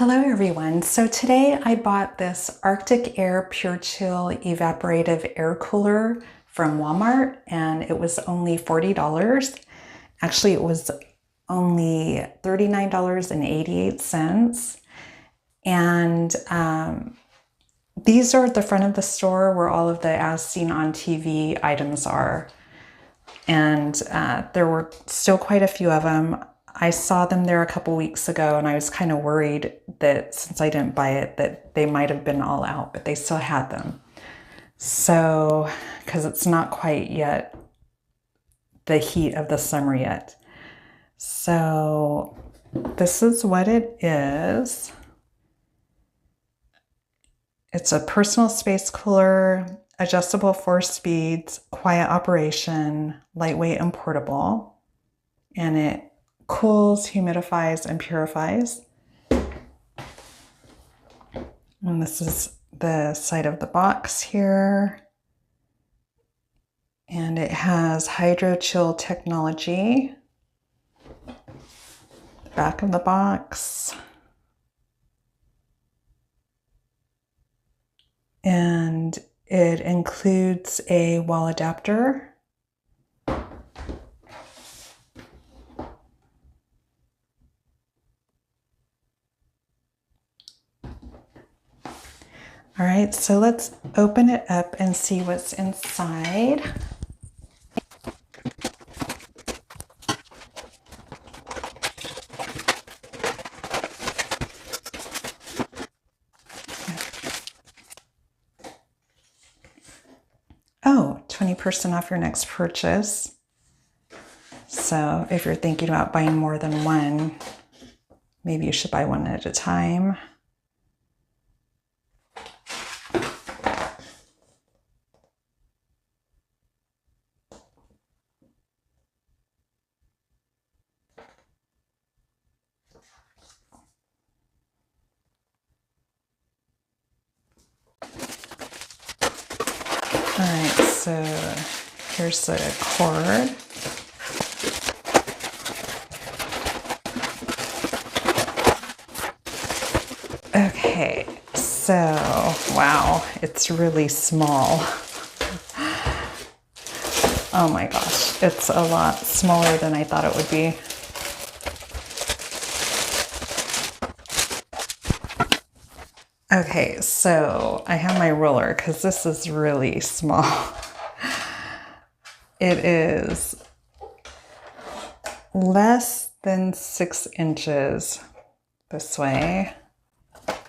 Hello everyone. So today I bought this Arctic Air Pure Chill Evaporative Air Cooler from Walmart and it was only $40. Actually, it was only $39.88. And these are at the front of the store where all of the as seen on TV items are. And there were still quite a few of them. I saw them there a couple weeks ago and I was kind of worried that since I didn't buy it that they might have been all out, but they still had them. So, because it's not quite yet the heat of the summer yet. So this is what it is. It's a personal space cooler, adjustable 4 speeds, quiet operation, lightweight and portable, and it cools, humidifies, and purifies. And this is the side of the box here. And it has hydro chill technology. The back of the box. And it includes a wall adapter. All right, so let's open it up and see what's inside. Oh, 20% off your next purchase. So if you're thinking about buying more than one, maybe you should buy one at a time. All right, so here's the cord. Okay, so wow, it's really small. Oh my gosh, it's a lot smaller than I thought it would be. Okay, so I have my ruler because this is really small. It is less than 6 inches this way.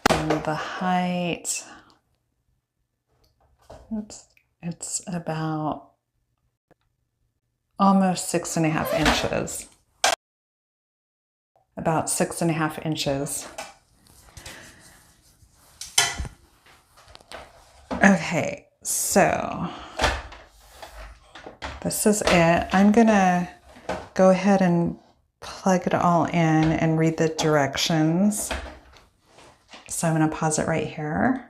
And the height, it's about almost 6.5 inches. About 6.5 inches. Okay, so this is it. I'm gonna go ahead and plug it all in and read the directions. So I'm gonna pause it right here.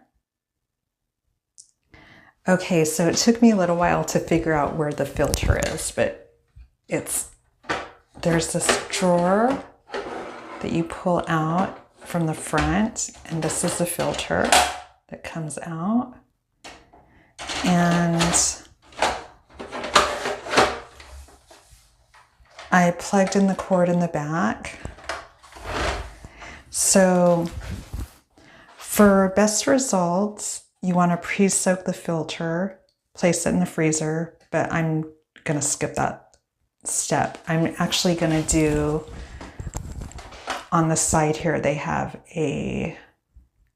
Okay, so it took me a little while to figure out where the filter is, but there's this drawer that you pull out from the front, and this is the filter that comes out. And I plugged in the cord in the back. So for best results, you want to pre-soak the filter, place it in the freezer, but I'm going to skip that step. I'm actually going to do, on the side here, they have a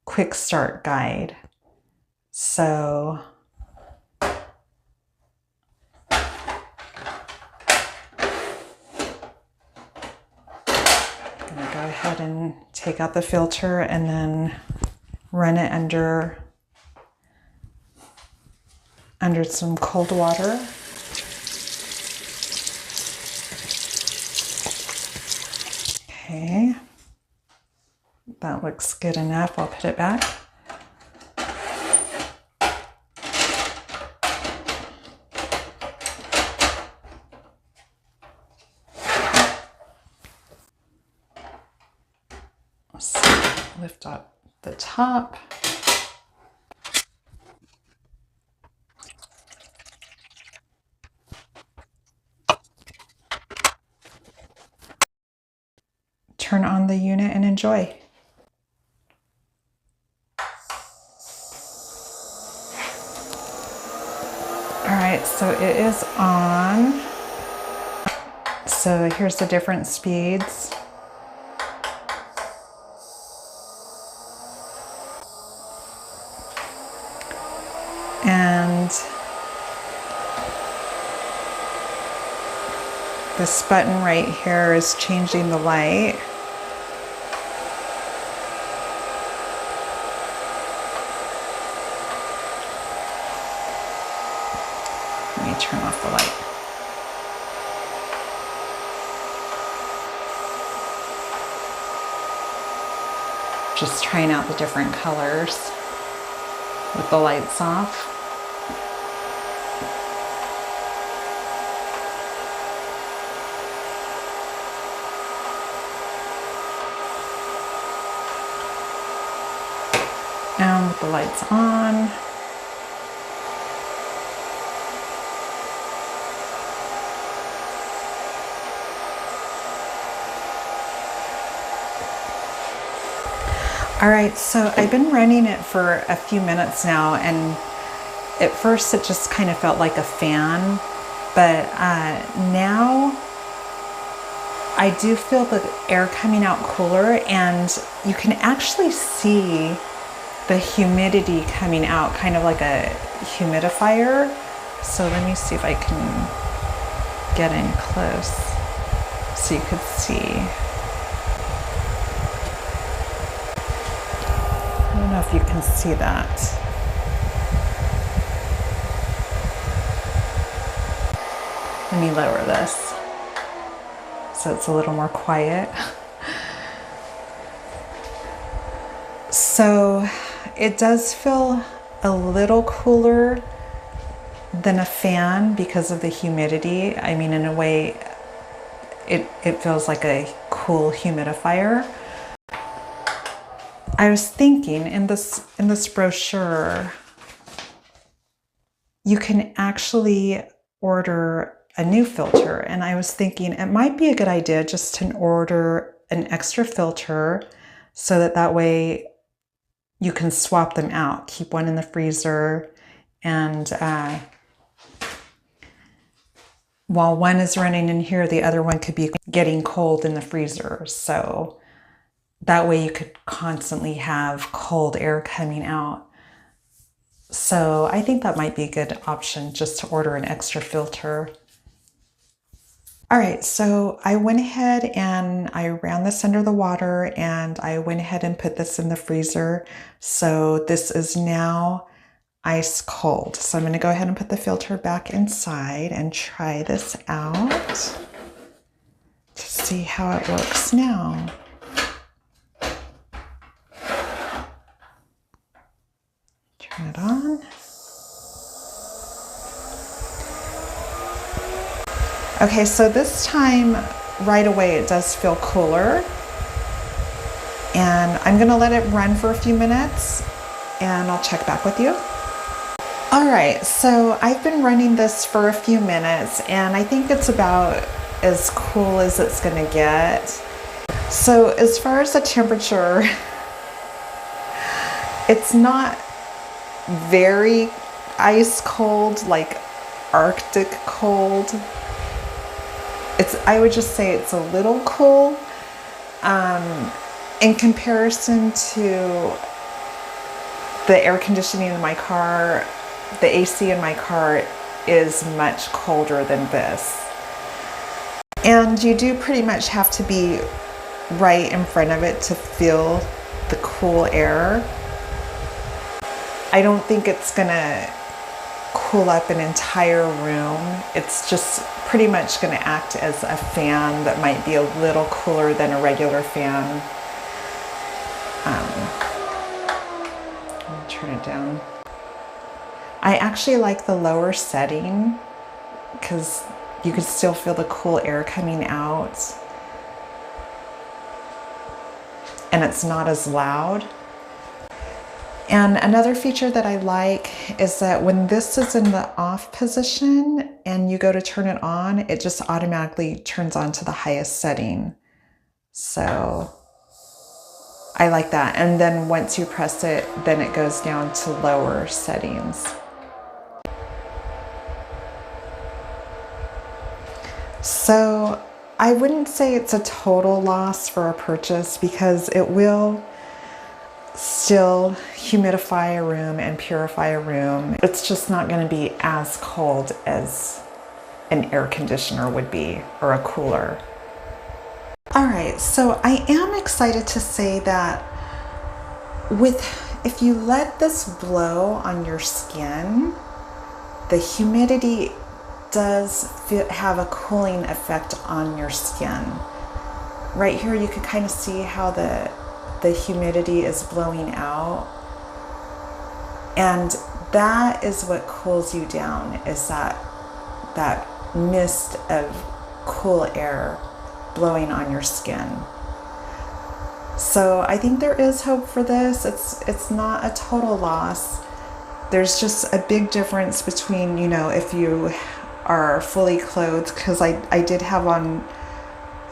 quick start guide. So I'm going to go ahead and take out the filter and then run it under some cold water. Okay, that looks good enough. I'll put it back. Lift up the top. Turn on the unit and enjoy. All right, so it is on. So here's the different speeds. And this button right here is changing the light. Let me turn off the light. Just trying out the different colors with the lights off. And with the lights on. All right, so I've been running it for a few minutes now, and at first it just kind of felt like a fan, but now I do feel the air coming out cooler, and you can actually see the humidity coming out, kind of like a humidifier. So let me see if I can get in close so you could see. I don't know if you can see that. Let me lower this so it's a little more quiet. So it does feel a little cooler than a fan because of the humidity. I mean, in a way, it feels like a cool humidifier. I was thinking in this brochure, you can actually order a new filter, and I was thinking it might be a good idea just to order an extra filter so that way you can swap them out, keep one in the freezer, and while one is running in here, the other one could be getting cold in the freezer. So that way you could constantly have cold air coming out. So I think that might be a good option, just to order an extra filter. All right, so I went ahead and I ran this under the water, and I went ahead and put this in the freezer. So this is now ice cold. So I'm gonna go ahead and put the filter back inside and try this out to see how it works now. Turn it on. Okay, so this time, right away, it does feel cooler. And I'm gonna let it run for a few minutes, and I'll check back with you. All right, so I've been running this for a few minutes, and I think it's about as cool as it's gonna get. So as far as the temperature, it's not very ice cold, like Arctic cold. I would just say it's a little cool in comparison to the air conditioning in my car. The AC in my car is much colder than this. And you do pretty much have to be right in front of it to feel the cool air. I don't think it's gonna cool up an entire room. It's just pretty much gonna act as a fan that might be a little cooler than a regular fan. Let me turn it down. I actually like the lower setting because you could still feel the cool air coming out. and it's not as loud. And another feature that I like is that when this is in the off position and you go to turn it on, it just automatically turns on to the highest setting. So I like that. And then once you press it, then it goes down to lower settings. So I wouldn't say it's a total loss for a purchase because it will still humidify a room and purify a room. It's just not going to be as cold as an air conditioner would be, or a cooler. All right, so I am excited to say that if you let this blow on your skin, the humidity does have a cooling effect on your skin. Right here you can kind of see how the humidity is blowing out, and that is what cools you down, is that mist of cool air blowing on your skin. So I think there is hope for this. It's not a total loss. There's just a big difference between, you know, if you are fully clothed, because I did have on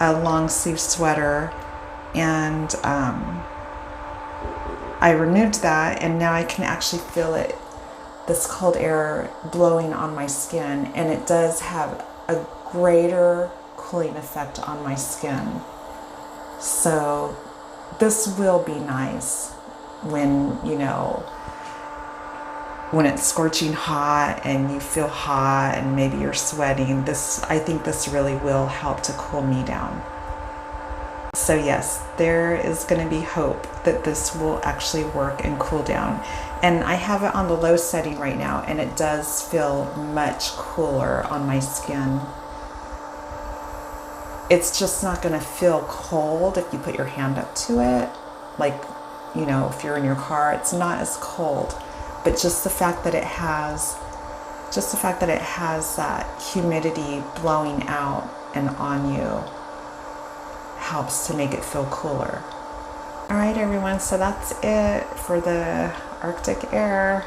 a long sleeve sweater, and I removed that, and now I can actually feel it, this cold air blowing on my skin, and it does have a greater cooling effect on my skin. So this will be nice when, you know, when it's scorching hot and you feel hot and maybe you're sweating. I think this really will help to cool me down. So yes, there is going to be hope that this will actually work and cool down. And I have it on the low setting right now, and it does feel much cooler on my skin. It's just not going to feel cold if you put your hand up to it. Like, you know, if you're in your car, it's not as cold. But just the fact that it has that humidity blowing out and on you helps to make it feel cooler. All right, everyone, so that's it for the Arctic air.